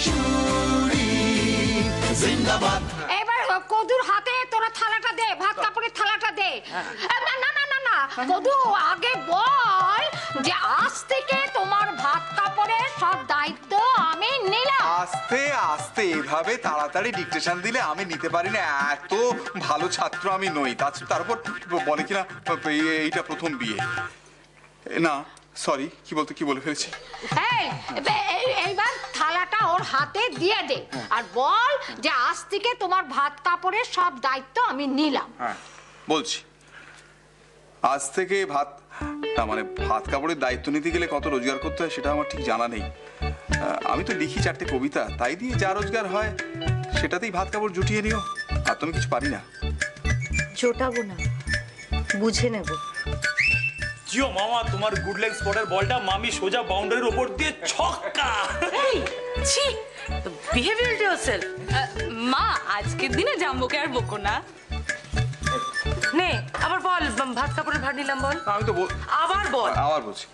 শাশুড়ি জিন্দাবাদ। এবার কদুর হাতে তোরা থালাটা দে, ভাত কাপড়ের থালাটা দে। না না না না না, কদু আগে বল যে আজ থেকে তোমার ভাত কাপড়ের সব দায়িত্ব আমি নিলাম। আস্তে আস্তে এভাবে তাড়াতাড়ি ডিকটেশন দিলে আমি নিতে পারি না, এত ভালো ছাত্র আমি নই। তারপর বলে কিনা এইটা প্রথম বিয়ে। না সরি, কি বলে ফেলেছি। এইবার থালাটা ওর হাতে দিয়ে দে আর বল যে আজ থেকে তোমার ভাত কাপড়ের সব দায়িত্ব আমি নিলাম। হ্যাঁ বলছি, আজ থেকে ভাত কাপড়ের দায়িত্ব নিতে গেলে কত রোজগার করতে হয় সেটা আমার ঠিক জানা নেই। আমি তো লিখি 4টে কবিতা, তাই দিয়ে যা রোজগার হয় সেটাতেই ভাত কাপড় জুটিয়ে নিও। আর তুমি কিছু পারি না। জোটাবো না, বুঝে নেব। জিও মামা, তোমার গুড লেগ স্পটের বলটা মামি সোজা বাউন্ডারির উপর দিয়ে ছক্কা। এই ছি, বিহেভিয়ার ইয়োরসেলফ। মা, আজকের দিনে জাম্বুকে আর বকো না। নে আবার বল, ভাত কাপড়ের ভার নিলাম বল। আমি তো আবার বল। আবার বলছি,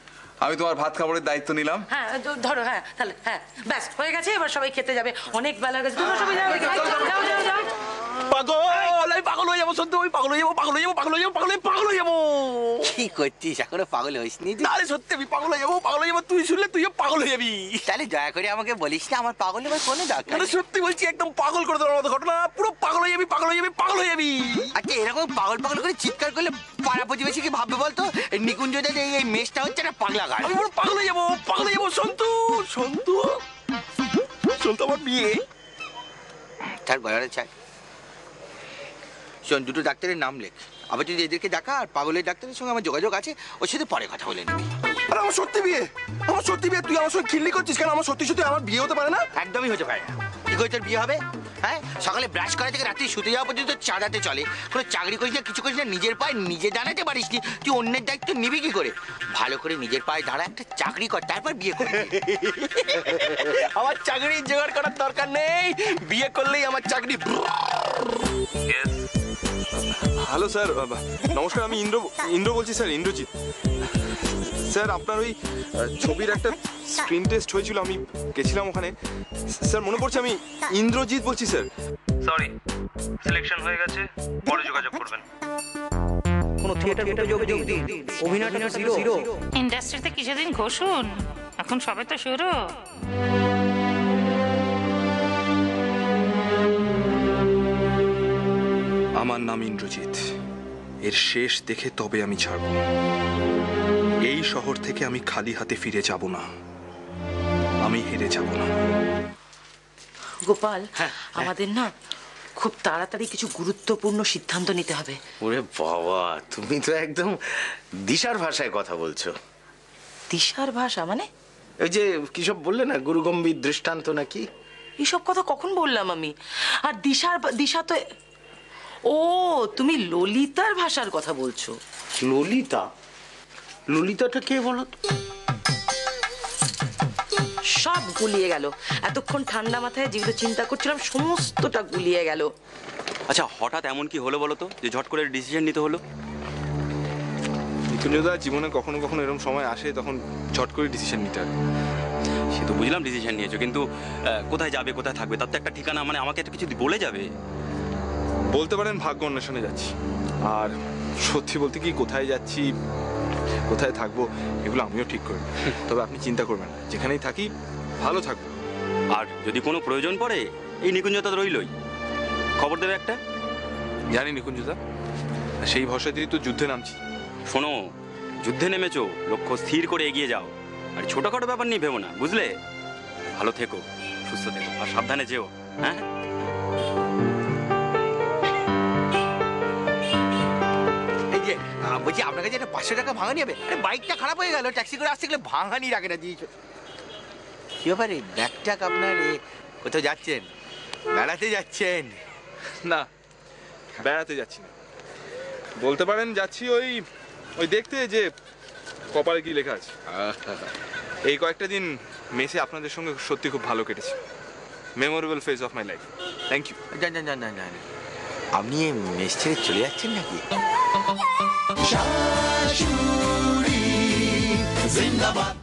আমি তোমার ভাত কাপড়ের দায়িত্ব নিলাম। হ্যাঁ ধরো, হ্যাঁ তাহলে হ্যাঁ ব্যাস হয়ে গেছে, এবার সবাই খেতে যাবে, অনেক বেলা গেছে, তোমরা সবাই যাও যাও যাও। পাগল, আমি পাগল হয়ে যাবো, সত্যি আমি পাগল হয়ে যাবো। কি করছিস, এখনো পাগল হইসনি? আরে সত্যি আমি পাগল হয়ে যাবো। তুই শুনলে তুইও পাগল হয়ে যাবি। তাহলে দয়া করে আমাকে বলিস না, আমার পাগল হবার কোনো দরকার মানে নেই। সত্যি বলছি, একদম পাগল করে দেওয়ার মতো ঘটনা। পুরো পাগল হয়ে যাবি। আচ্ছা এরকম পাগল করে চিৎকার করলে পাড়া প্রতিবেশী কি ভাববে বলতো? নিকুঞ্জদের এই মেশটা হচ্ছে একটা পাগলা গান। আমি পুরো পাগল হয়ে যাবো। সন্তু আমার বিয়ে। তার গলাটা চাই। শোন, দুটো ডাক্তারের নাম লেখ, আবার যদি এদেরকে দেখা, আর পাগলের ডাক্তারের সঙ্গে আমার যোগাযোগ আছে, ওর সাথে পরে কথা বলে নিবি। আরে আমার সত্যি বিয়ে। তুই আমার সঙ্গে খিল্লি করছিস কেন? আমার সত্যি আমার বিয়ে হতে পারে না। একদমই হতে পারে না। কি করে তোর বিয়ে হবে? হ্যাঁ, সকালে ব্রাশ করা থেকে রাত্রি শুতে যাওয়া পর্যন্ত চাঁদাতে চলে। কোনো চাকরি করিস না, কিছু করিস না, নিজের পায়ে নিজে দাঁড়াতে পারিস নি। তুই অন্যের দায়িত্ব নিবি কি করে? ভালো করে নিজের পায়ে দাঁড়া, একটা চাকরি কর, তারপর বিয়ে কর। আমার চাকরি জোগাড় করার দরকার নেই, বিয়ে করলেই আমার চাকরি। হ্যালো স্যার, নমস্কার। আমি ইন্দ্র বলছি স্যার, ইন্দ্রজিৎ স্যার। আপনার ওই ছবির একটা স্ক্রিন টেস্ট হয়েছিল, আমি গেছিলাম ওখানে স্যার। মনে পড়ছে আমি ইন্দ্রজিৎ বলছি স্যার। সরি, সিলেকশন হয়ে গেছে, পরে যোগাযোগ করবেন। কোন থিয়েটার যোগ দিন, অভিনয়টা জিরো। ইন্ডাস্ট্রিতে কিছুদিন ঘষুন, এখন সবে তো শুরু। আমার নাম ইন্দ্রজিৎ, এর শেষ দেখে তবে আমি ছাড়ব। এই শহর থেকে আমি খালি হাতে ফিরে যাব না, আমি হেরে যাব না। গোপাল, আমাদের না খুব তাড়াতাড়ি কিছু গুরুত্বপূর্ণ সিদ্ধান্ত নিতে হবে। ওরে বাবা, তুমি তো একদম দিশার ভাষায় কথা বলছো। দিশার ভাষা মানে? ওই যে কিসব বললে না, গুরুগম্ভীর দৃষ্টান্ত নাকি? এইসব কথা কখন বললাম আমি? আর দিশা তো, ও তুমি ললিতার ভাষার কথা বলছো। ললিতাটা কে বলো? সব গুলিয়ে গেল, এতক্ষণ ঠান্ডা মাথায় যেগুলো চিন্তা করছিলাম সমস্তটা গুলিয়ে গেল। আচ্ছা, হঠাৎ এমন কি হলো বলো তো, যে ঝট করে ডিসিশন নিতে হলো? নিকুঞ্জদা, জীবনে কখনো কখনো এরকম সময় আসে, তখন ঝট করে ডিসিশন নিতে হয়। সে তো বুঝলাম ডিসিশন নিয়েছো, কিন্তু কোথায় যাবে, কোথায় থাকবে, তার তো একটা ঠিকানা, মানে আমাকে একটা কিছু বলে যাবে। বলতে পারেন ভাগ্য অন্বেষণে যাচ্ছি। আর সত্যি বলতে কি, কোথায় যাচ্ছি, কোথায় থাকবো, এগুলো আমিও ঠিক করি। তবে আপনি চিন্তা করবেন না, যেখানেই থাকি ভালো থাকবো। আর যদি কোনো প্রয়োজন পড়ে, এই নিকুঞ্জতা রইলই, খবর দেবে একটা। জানি নিকুঞ্জদা, সেই ভরসাতেই তো যুদ্ধে নামছি। শোনো, যুদ্ধে নেমেছো, লক্ষ্য স্থির করে এগিয়ে যাও। আর ছোটখাটো ব্যাপার নিয়ে ভেবো না, বুঝলে? ভালো থেকো, সুস্থ থেকো, আর সাবধানে যেও। হ্যাঁ, বলছি, আপনার কাছে একটা 500 টাকা ভাঙানি হবে? আরে বাইকটা খারাপ হয়ে গেল, ট্যাক্সি করে আসতে গেলে ভাঙানি রাখে না দিয়েছ। কি ব্যাপারে ব্যাগটাক আপনার? কোথাও যাচ্ছেন? বেড়াতে যাচ্ছেন? না, বেড়াতে যাচ্ছি না, বলতে পারেন যাচ্ছি ওই দেখতে যে কপালে কি লেখা আছে। এই কয়েকটা দিন মেসে আপনাদের সঙ্গে সত্যি খুব ভালো কেটেছে। Memorable phase of my life. Thank you. না, আপনি মেস ছেড়ে চলে যাচ্ছেন নাকি? শাশুড়ি জিন্দাবাদ।